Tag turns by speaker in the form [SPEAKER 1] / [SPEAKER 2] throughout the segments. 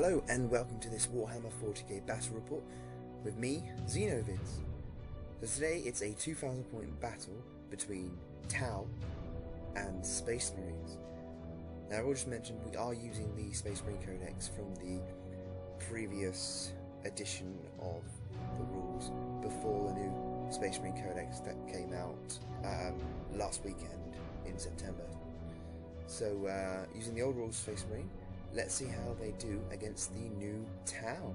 [SPEAKER 1] Hello and welcome to this Warhammer 40k battle report with me, Xenovids. So today it's a 2000 point battle between Tau and Space Marines. Now I will just mention we are using the Space Marine codex from the previous edition of the rules before the new Space Marine codex that came out last weekend in September. So using the old rules Space Marine, let's see how they do against the new Tau.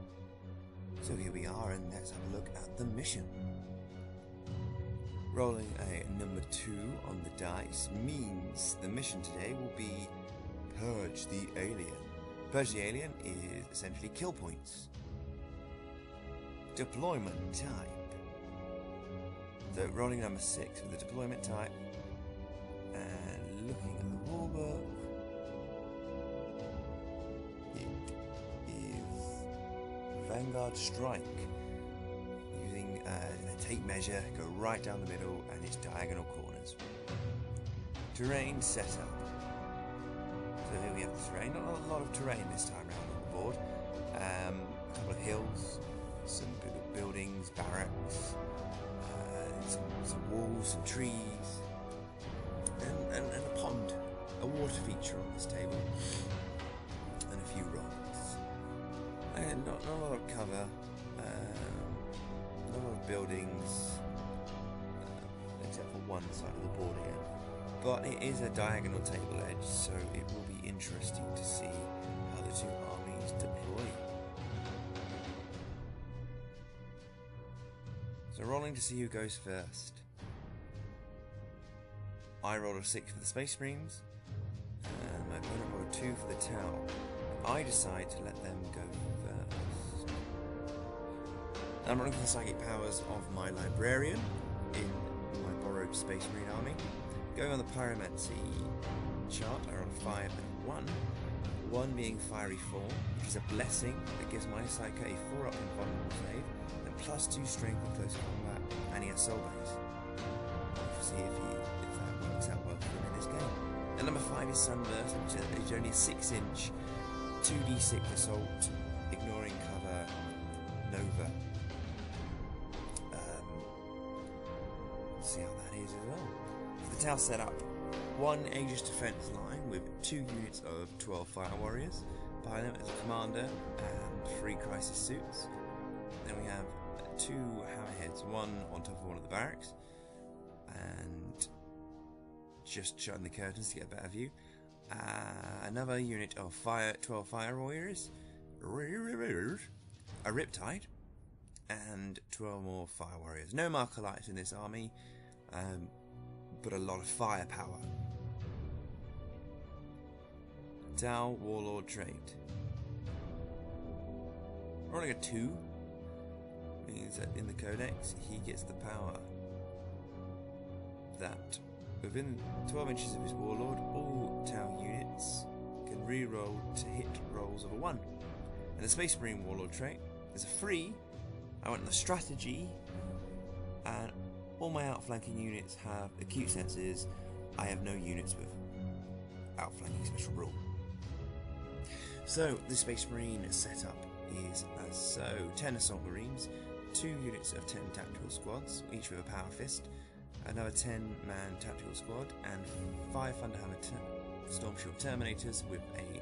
[SPEAKER 1] So here we are, and let's have a look at the mission. Rolling a number 2 on the dice means the mission today will be Purge the Alien. Purge the Alien is essentially kill points. Deployment type. So rolling number 6 with the deployment type, and looking at the rulebook, Vanguard Strike, using a tape measure, go right down the middle and its diagonal corners. Terrain setup. So here we have the terrain. Not a lot of terrain this time around on the board. A couple of hills, some buildings, barracks, some walls, some trees, and a pond, a water feature on this table, and a few rocks. And not a lot of cover, not a lot of buildings, except for one side of the board here. But it is a diagonal table edge, so it will be interesting to see how the two armies deploy. So rolling to see who goes first. I rolled a 6 for the Space Marines, and my opponent rolled a 2 for the Tau. I decide to let them go first. I'm running for the psychic powers of my librarian in my borrowed Space Marine army. Going on the pyromancy chart, I roll a 5 and a 1. 1 being fiery form, which is a blessing that gives my psyker a 4-up invulnerable save, and +2 strength in close combat, and he has soul base. We'll see if that works out well for him in this game. And number 5 is Sunburst, which is only a 6-inch 2d6 assault, ignoring cover, Nova. See how that is as well. For the Tau setup, 1 Aegis defense line with 2 units of 12 fire warriors. Behind them is a commander and 3 crisis suits. Then we have 2 hammerheads, 1 on top of one of the barracks, and just shutting the curtains to get a better view. Another unit of 12 fire warriors, a Riptide, and 12 more fire warriors. No marker lights in this army, but a lot of firepower. Tau Warlord trait. Rolling a 2 means that in the codex he gets the power that within 12 inches of his warlord, all Tau units can re-roll to hit rolls of a 1. And the Space Marine warlord trait is a free. I went on the strategy, and all my outflanking units have acute senses. I have no units with outflanking special rule. So the Space Marine setup is as so: 10 assault marines, 2 units of 10 tactical squads, each with a power fist, another 10-man tactical squad, and 5 Thunderhammer Stormshield Terminators with a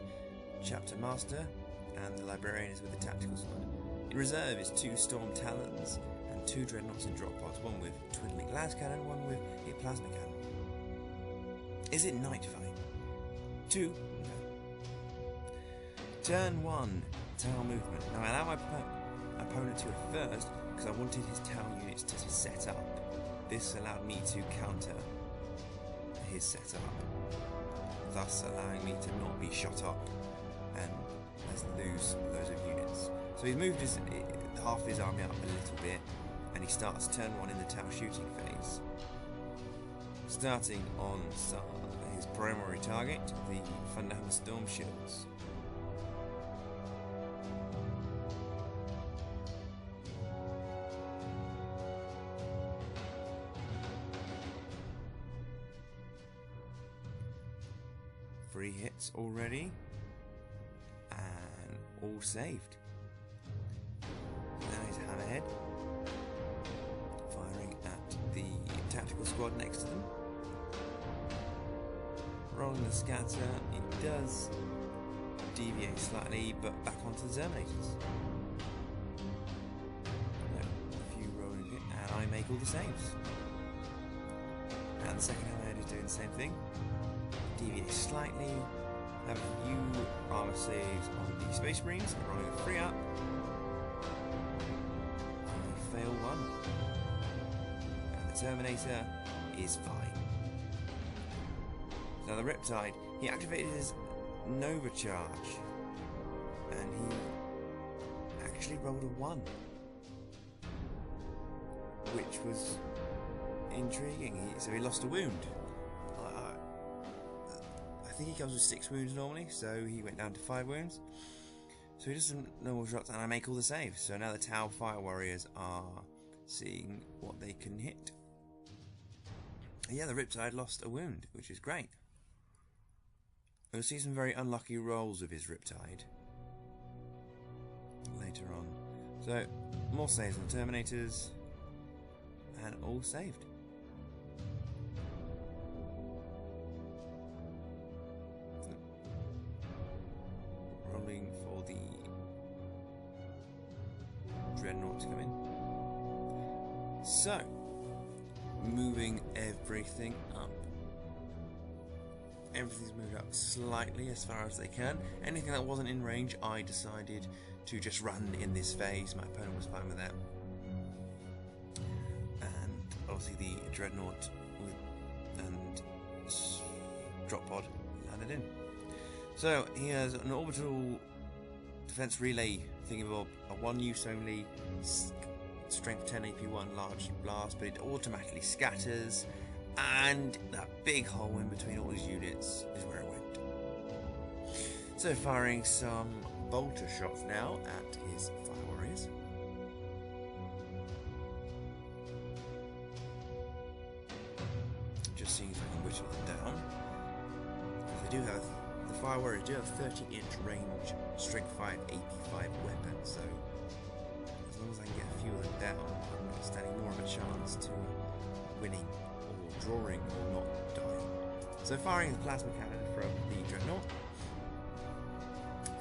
[SPEAKER 1] Chapter Master, and the Librarian is with the tactical squad. In reserve is 2 Storm Talons and 2 Dreadnoughts in drop pods, one with twiddling las cannon, one with a plasma cannon. Is it night fight? 2? No. Turn 1, Tau movement. Now I allow my opponent to go first because I wanted his Tau units to set up. This allowed me to counter his setup, thus allowing me to not be shot up and lose loads of units. So he's moved half his army up a little bit, and he starts turn 1 in the Tau shooting phase. Starting on his primary target, the Thunderhammer Storm Shields. Three hits already, and all saved. Now he's Hammerhead, firing at the tactical squad next to them. Rolling the scatter, it does deviate slightly, but back onto the Terminators. A few rolling it, and I make all the saves. And the second Hammerhead is doing the same thing. Deviate slightly, have a few armor saves on the Space Marines, rolling a 3 up. I fail one. And the Terminator is fine. Now the Riptide, he activated his Nova charge, and he actually rolled a 1, which was intriguing. So he lost a wound. I think he comes with 6 wounds normally, so he went down to 5 wounds. So he does some normal shots, and I make all the saves. So now the Tau Fire Warriors are seeing what they can hit. And yeah, the Riptide lost a wound, which is great. We'll see some very unlucky rolls of his Riptide later on. So, more saves on the Terminators, and all saved. Rolling for the Dreadnought to come in. So, moving everything up. Everything's moved up slightly as far as they can. Anything that wasn't in range, I decided to just run in this phase. My opponent was fine with that. And obviously the Dreadnought and drop pod landed in. So he has an orbital defense relay thingamabob, a 1 use only, strength 10 AP1 large blast, but it automatically scatters. And that big hole in between all his units is where it went. So firing some bolter shots now at his Fire Warriors. Just seeing if I can whittle them down. They do have, the Fire Warriors do have 30-inch range, strength 5, AP5 weapons, so as long as I can get a few of them down, I'm standing more of a chance to winning, drawing or not dying. So firing the plasma cannon from the Dreadnought.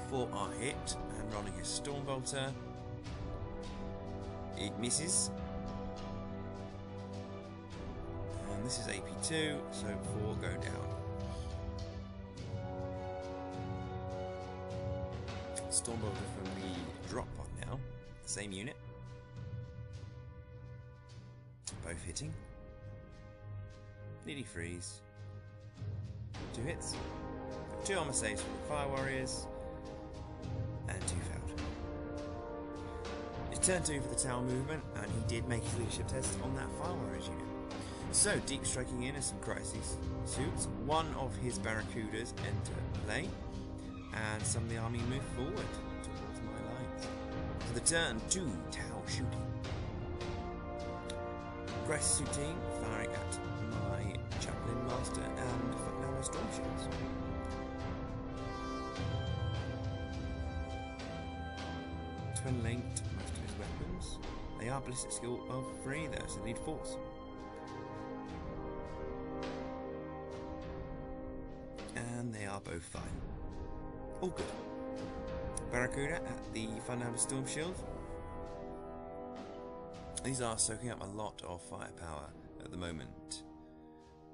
[SPEAKER 1] 4 are hit, and rolling his Stormbolter. It misses. And this is AP2, so 4 go down. Stormbolter from the drop pod now. Same unit. Both hitting. Nearly freeze. 2 hits. 2 armor saves for the Fire Warriors. And 2 failed. It's turn 2 for the Tower movement, and he did make his leadership test on that Fire Warriors unit. So, deep striking in as some crisis suits. 1 of his Barracudas enter play, and some of the army move forward towards my lines. For the turn 2, Tau shooting. Crisis suit team firing at my Chaplain Master and Warhammer Storm Shields. Twin linked most of his weapons. They are ballistic skill of 3 though, so they need force. And they are both fine. All good. Barracuda at the Warhammer Storm Shield. These are soaking up a lot of firepower at the moment,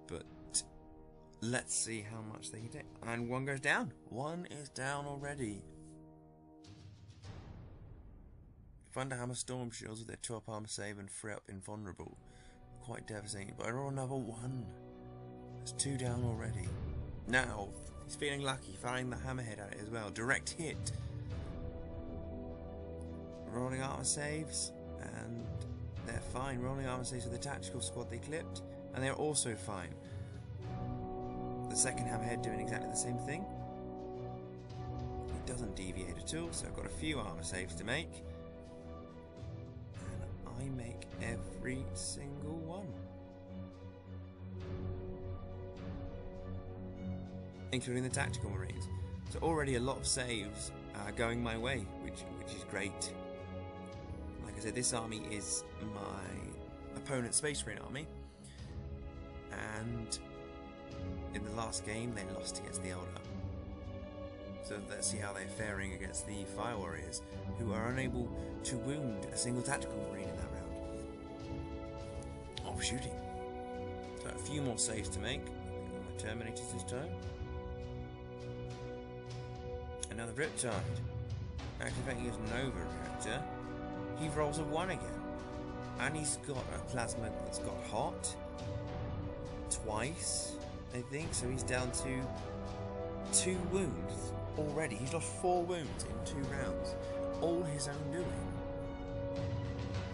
[SPEAKER 1] but let's see how much they can take. And 1 goes down. 1 is down already. Thunderhammer Storm Shields with their 2 up armor save and 3 up invulnerable. Quite devastating, but I roll another 1. That's 2 down already. Now, he's feeling lucky, firing the Hammerhead at it as well. Direct hit. Rolling armor saves, and they're fine. Rolling armor saves with the tactical squad they clipped, and they're also fine. The second Hammerhead doing exactly the same thing. It doesn't deviate at all, so I've got a few armor saves to make. And I make every single one. Including the tactical marines. So already a lot of saves going my way, which is great. Like I said, this army is my opponent's Space Marine army, and in the last game they lost against the Elder. So let's see how they're faring against the Fire Warriors, who are unable to wound a single tactical marine in that round of shooting. So a few more saves to make. My Terminators this time. Another Riptide. Activating his Nova reactor. He rolls a 1 again. And he's got a plasma that's got hot. Twice, I think. So he's down to 2 wounds already. He's lost 4 wounds in 2 rounds. All his own doing.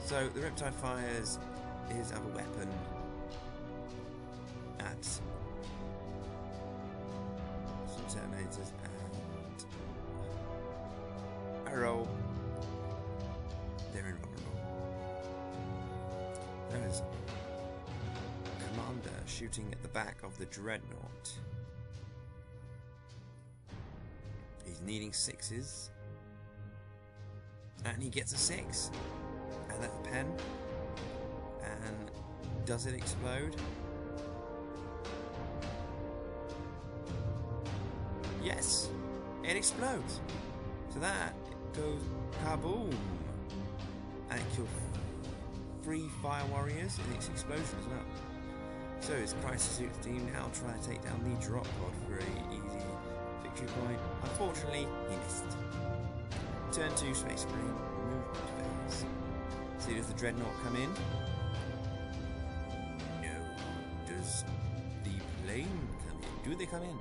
[SPEAKER 1] So the Riptide fires his other weapon at some Terminators and I roll. They're invulnerable. There's Commander shooting at the back of the Dreadnought. He's needing 6s. And he gets a 6. And that's a pen. And does it explode? Yes, it explodes. So that goes kaboom. And it kills 3 Fire Warriors in its explosion as well. So his Crisis Suits team now trying to take down the drop pod for an easy victory point. Unfortunately, he missed. Turn 2 Space Marine, movement phase. See, does the Dreadnought come in? No. Does the plane come in? Do they come in?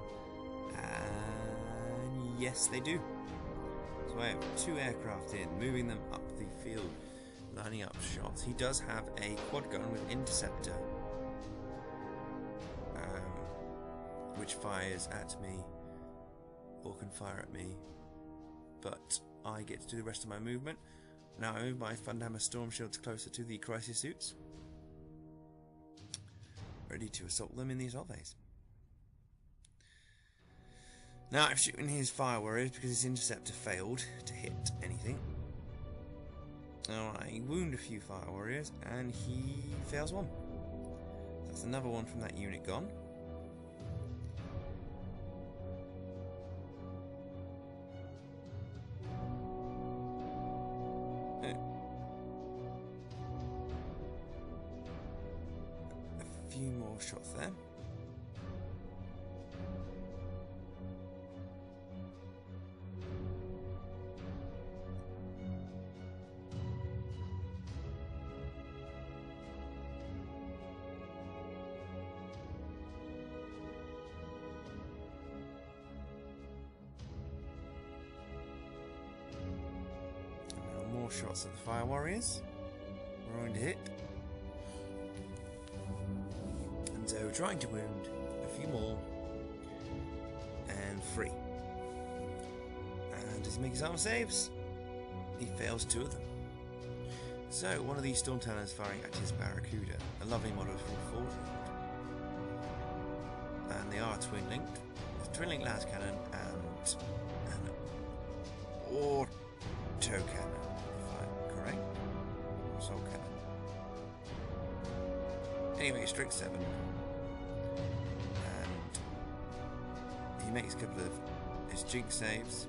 [SPEAKER 1] And yes, they do. So I have 2 aircraft in, moving them up the field, lining up shots. He does have a quad gun with interceptor, which fires at me, or can fire at me, but I get to do the rest of my movement. Now I move my Thunderhammer Storm Shields closer to the Crisis Suits, ready to assault them in the assault phase. Now I'm shooting his Fire Warriors because his interceptor failed to hit anything. Now I wound a few Fire Warriors and he fails 1. That's another one from that unit gone. A few more shots there. More shots at the Fire Warriors. We're going to hit. And so we're trying to wound a few more. And 3. And does he make his armor saves? He fails 2 of them. So one of these Storm Talons firing at his Barracuda, a lovely model from Ford. And they are twin linked. There's twin linked las cannon and an auto cannon. Soul cannon. Anyway, strict 7, and he makes a couple of his jinx saves.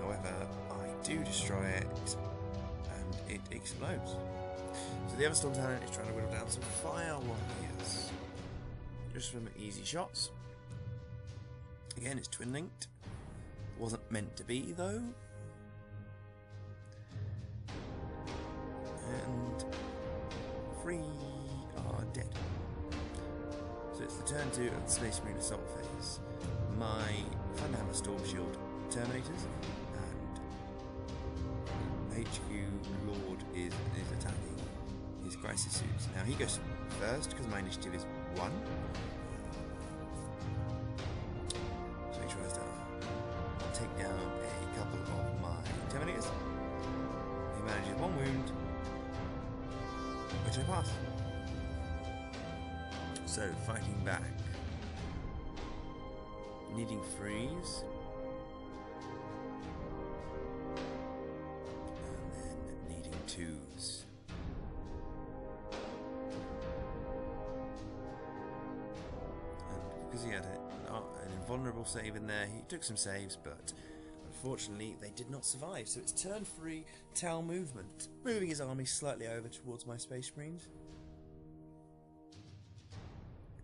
[SPEAKER 1] However, I do destroy it, and it explodes. So the other Storm Talon is trying to whittle down some Fire Warriors, just from easy shots. Again, it's twin linked. Wasn't meant to be though. And 3 are dead. So it's the turn 2 of the Space Marine assault phase. My Thunderhammer Storm Shield Terminators and HQ Lord is attacking his Crisis Suits. Now he goes first because my initiative is 1. So he tries to take down a couple of my Terminators. He manages 1 wound, which I pass. So fighting back. needing freeze. And then needing twos. And because he had an invulnerable save in there, he took some saves, but unfortunately they did not survive. So it's turn 3 Tau movement, moving his army slightly over towards my Space Marines.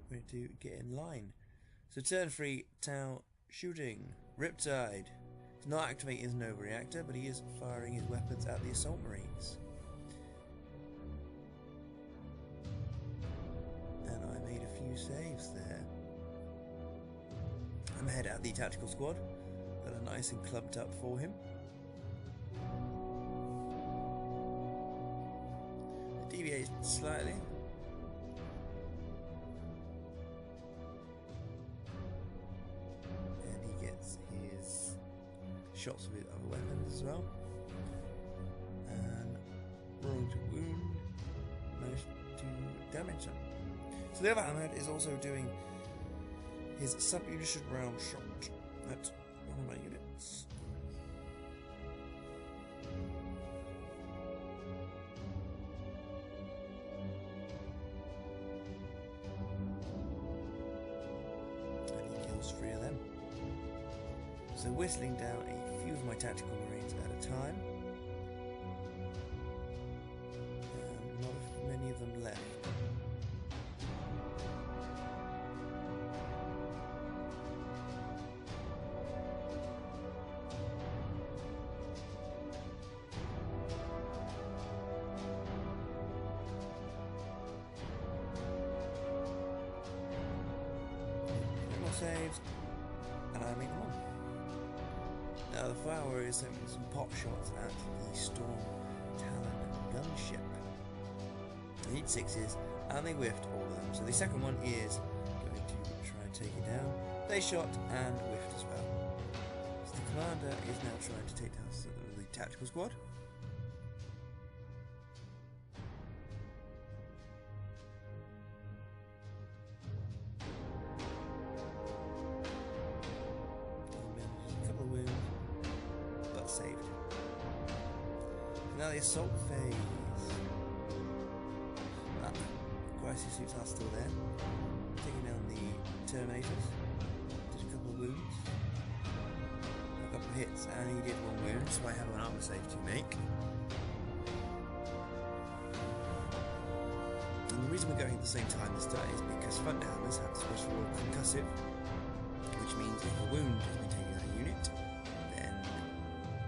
[SPEAKER 1] We're going to get in line. So turn 3 Tau shooting. Riptide. He's not activating his Nova Reactor, but he is firing his weapons at the Assault Marines. And I made a few saves there. I'm ahead at the Tactical Squad. That are nice and clubbed up for him. Deviate slightly. And he gets his shots with other weapons as well. And rolling to wound, managed to damage him. So the other Hammerhead is also doing his sub-unison round shot at one of my units. And he kills 3 of them. So whistling down a few of my tactical marines at a time. Not many of them left. Saves, and I make them on. Now the Fire Warrior is having some pop shots at the Storm Talon gunship. They need 6s, and they whiffed all of them. So the second one is going to try and take it down. They shot and whiffed as well. So the commander is now trying to take down the tactical squad. Saved. Now the assault phase. Crisis suits are still there. Taking down the Terminators. Did a couple of wounds. A couple of hits, and he did 1 wound, so I have an armor save to make. And the reason we're going at the same time this time is because Thunderhammers have special concussive, which means if a wound has been taken out of a unit,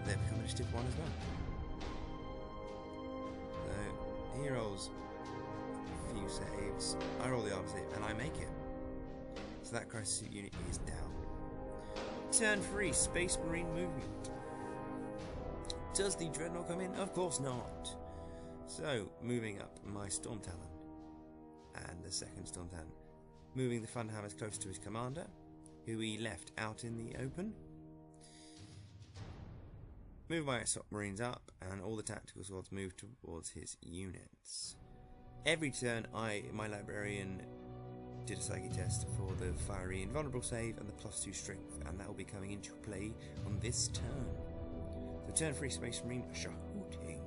[SPEAKER 1] they become initiative 1 as well. So he rolls a few saves, I roll the armor save, and I make it. So that crisis suit unit is down. Turn 3, Space Marine movement. Does the Dreadnought come in? Of course not. So moving up my Storm Talon and the second Storm Talon, moving the Thunderhammers close to his commander, who he left out in the open. Move my assault marines up, and all the tactical squads move towards his units. Every turn, my librarian did a psychic test for the fiery invulnerable save and the +2 strength, and that will be coming into play on this turn. So turn 3 Space Marine shooting.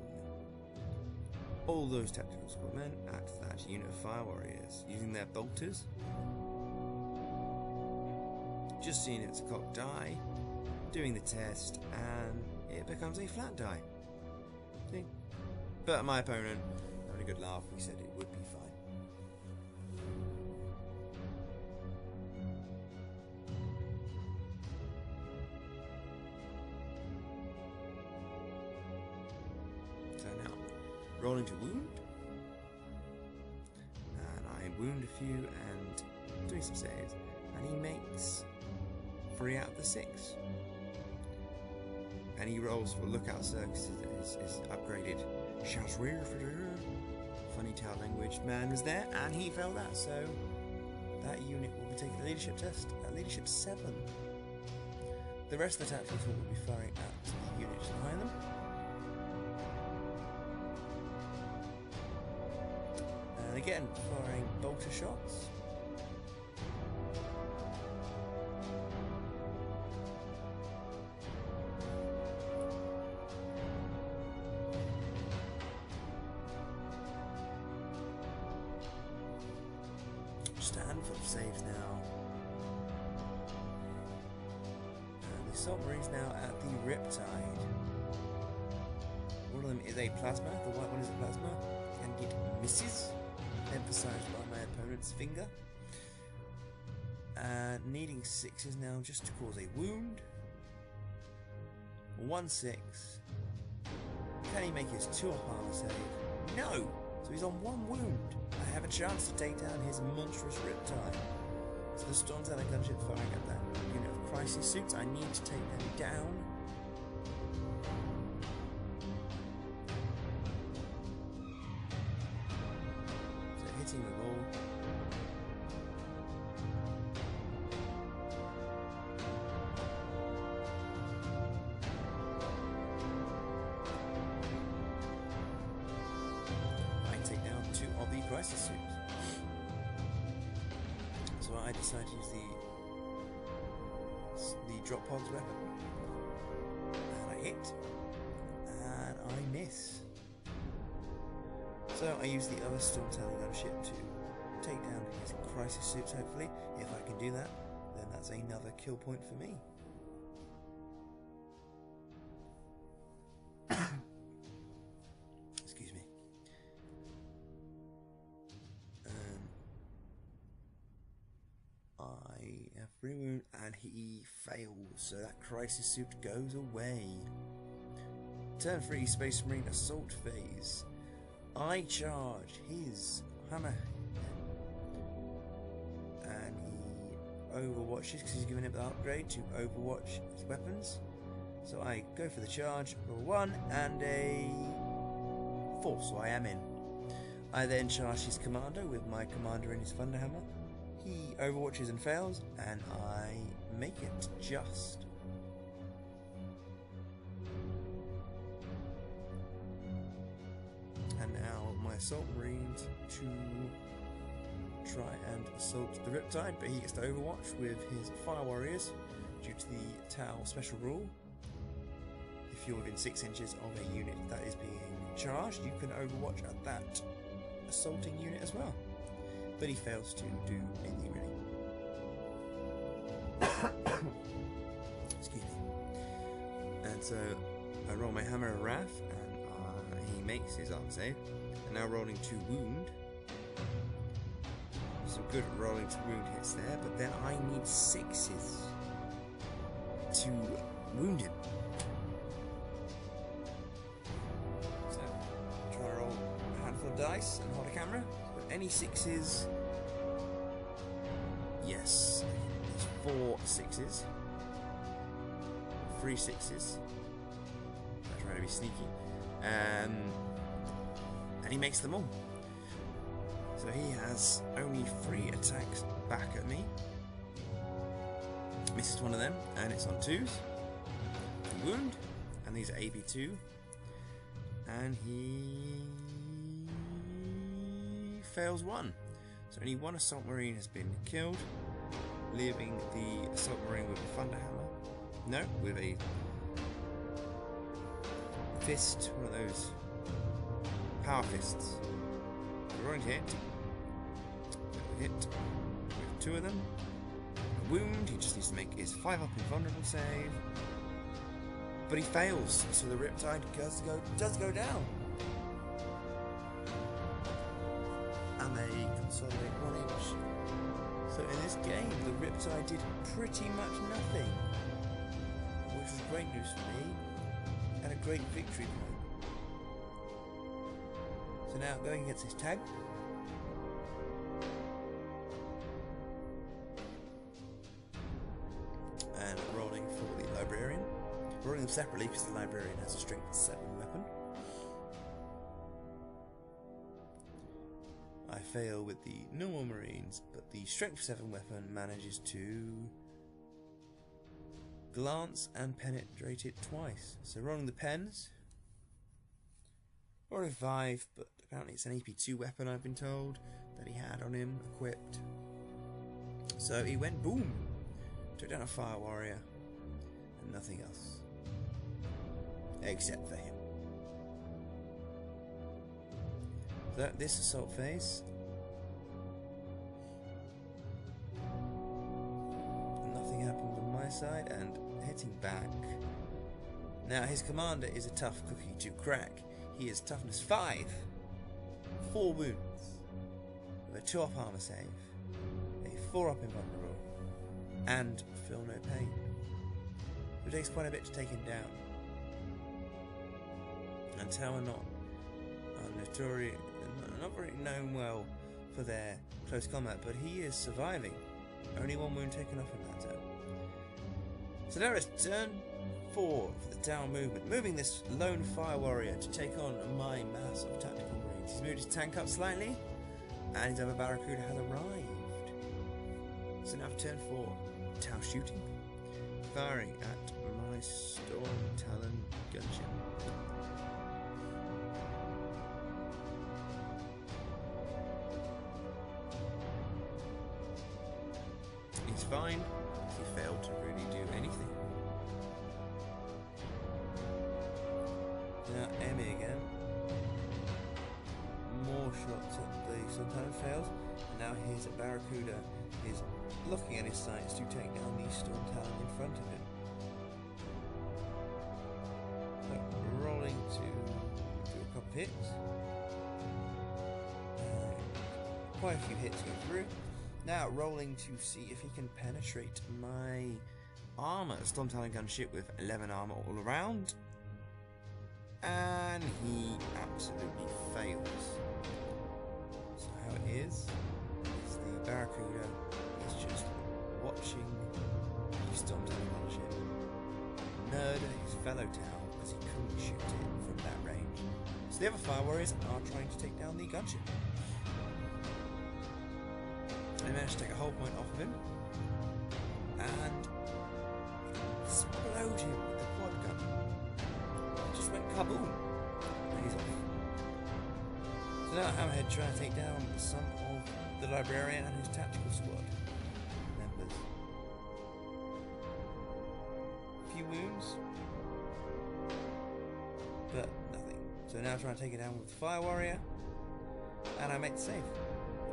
[SPEAKER 1] All those tactical squad men at that unit of fire warriors, using their bolters. Just seeing its cock die, doing the test, and it becomes a flat die. See? But my opponent, having a good laugh, we said it would be fine. So now, rolling to wound. And I wound a few and doing some saves. And he makes 3 out of the 6. And he rolls for Lookout Circus, his upgraded funny tail language man was there, and he failed that, so that unit will be taking a leadership test at leadership 7. The rest of the tactical squad will be firing at the units behind them. And again, firing bolter shots. full of saves now. And the Assault Marine's now at the Riptide. One of them is a plasma, the white one is a plasma, and it misses, emphasised by my opponent's finger. Needing 6s now just to cause a wound. 1-6. Can he make his 2-up armor save? No! So he's on 1 wound. I have a chance to take down his monstrous Riptide. So the Storm's out of gunship firing at that unit of crisis suits. I need to take them down. So hitting with all. Crisis suits. So I decided to use the drop pods weapon, and I hit, and I miss. So I use the other Stormtelling gunship to take down his crisis suits. Hopefully, if I can do that, then that's another kill point for me. Free wound, and he fails, so that crisis suit goes away. Turn 3, Space Marine Assault phase. I charge his hammer, and he overwatches because he's given it the upgrade to overwatch his weapons. So I go for the charge, roll 1 and a 4, so I am in. I then charge his commander with my commander in his Thunderhammer. He overwatches and fails, and I make it just. And now my Assault Marines to try and assault the Riptide, but he gets to overwatch with his Fire Warriors due to the Tau special rule. If you're within 6 inches of a unit that is being charged, you can overwatch at that assaulting unit as well. But he fails to do anything really. Excuse me. And so I roll my Hammer of Wrath, and he makes his arm save. And now rolling to wound. Some good rolling to wound hits there, but then I need 6s to wound him. So try to roll a handful of dice and hold a camera. Any 6s? Yes. There's 4 6s. 3 6s. I'm trying to be sneaky. And he makes them all. So he has only 3 attacks back at me. Misses one of them, and it's on 2s. Wound, and these are AP2. And he fails 1. So only 1 Assault Marine has been killed, leaving the Assault Marine with a Thunderhammer. No, with a fist, one of those power fists. We're going to hit. Hit with 2 of them. A wound, he just needs to make his 5-up invulnerable save. But he fails, so the Riptide does go down. And they consolidate 1 inch. So in this game, the Riptide did pretty much nothing, which was great news for me, and a great victory point. So now going against his tag. And rolling for the Librarian. Rolling them separately because the Librarian has a strength 7 weapon. I fail with the normal Marines, but the strength 7 weapon manages to glance and penetrate it twice. So rolling the pens. Rolling 5, but apparently it's an AP2 weapon, I've been told, that he had on him, equipped. So he went boom! Took down a Fire Warrior, and nothing else. Except for him. So this assault phase, side and hitting back. Now his commander is a tough cookie to crack. He is toughness 5, 4 wounds, with a 2 up armor save, a 4 up invulnerable, and feel no pain. It takes quite a bit to take him down. And Tower are notorious, not very known well for their close combat, but he is surviving. Only 1 wound taken off in that turn. So now it's turn 4 for the Tower movement, moving this lone fire warrior to take on my mass of tactical marines. He's moved his tank up slightly, and his other barracuda has arrived. So now for turn 4, Tower shooting, firing at my Storm Talon gunship. He's fine. He failed to really do anything. Now Emmy again. More shots at the Sultan fails. And now his barracuda is looking at his sights to take down the Storm Talon in front of him. So rolling to do a couple of hits. Quite a few hits go through. Now rolling to see if he can penetrate my armour. Storm Talon gunship with 11 armour all around. And he absolutely fails. So how it is the barracuda is just watching the Storm Talon gunship murder his fellow town as he couldn't shoot it from that range. So the other fire warriors are trying to take down the gunship. I managed to take a whole point off of him and explode him with the quad gun. It just went kaboom and he's off. So now Hammerhead trying to take down some of the librarian and his tactical squad members. A few wounds, but nothing. So now trying to take it down with the fire warrior, and I make the save.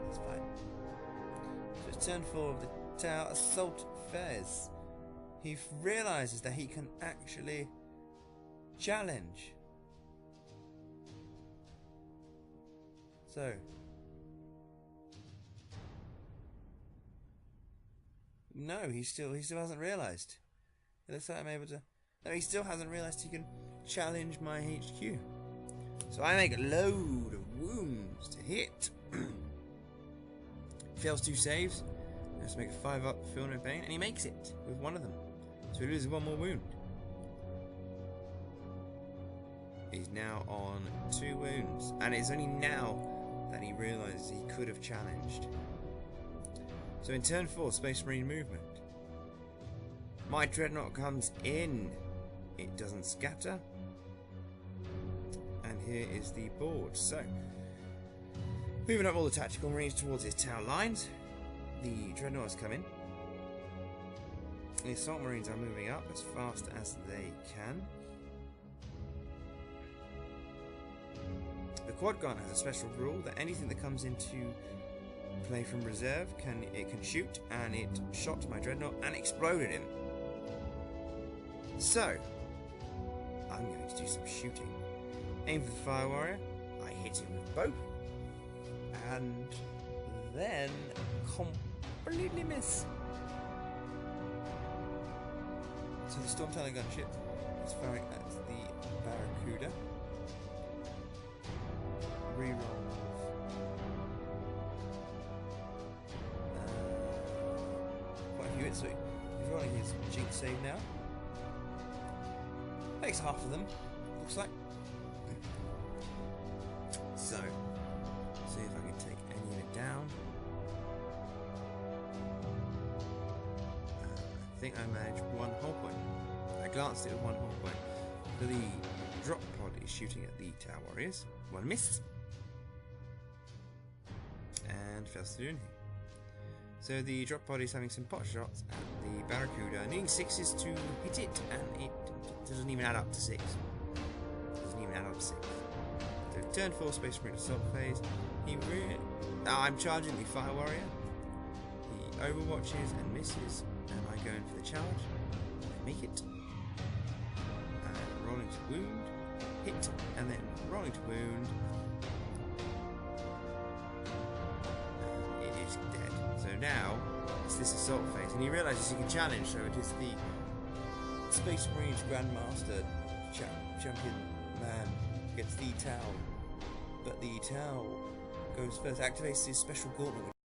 [SPEAKER 1] That's fine. Turn 4 of the Tower Assault Fez. He realises that he can actually challenge. So no, he still hasn't realised. It looks like I'm able to. No, he still hasn't realised he can challenge my HQ. So I make a load of wounds to hit. Fails 2 saves. Has to make a 5 up, feel no pain, and he makes it with 1 of them. So he loses 1 more wound. He's now on 2 wounds, and it's only now that he realises he could have challenged. So in turn 4, Space Marine movement. My Dreadnought comes in. It doesn't scatter. And here is the board. So moving up all the tactical marines towards his tower lines. The Dreadnoughts come in. The Assault Marines are moving up as fast as they can. The Quad Gun has a special rule that anything that comes into play from reserve can shoot, and it shot my Dreadnought and exploded him. So I'm going to do some shooting. Aim for the Fire Warrior. I hit him with both, and then completely miss. So the Storm Talon gunship is firing at the Barracuda. Reroll. Quite a few hits. So he's rolling his Jinx save now. Makes half of them, looks like. So, see if I can take any unit down. I think I managed 1 whole point. I glanced at 1 whole point. So the drop pod is shooting at the Tower Warriors. 1 miss. And fails to do anything. So the drop pod is having some pot shots at the Barracuda, needing 6s to hit it, and it doesn't even add up to 6. Doesn't even add up to 6. So turn 4 Space Marine assault phase. I'm charging the Fire Warrior. He overwatches and misses, and I go in for the charge. make it. And rolling to wound, hit, and then rolling to wound. And it is dead. So now it's this assault phase, and he realises he can challenge. So it is the Space Marines Grandmaster champion man against the Tau, but the Tau goes first, activates his special gauntlet.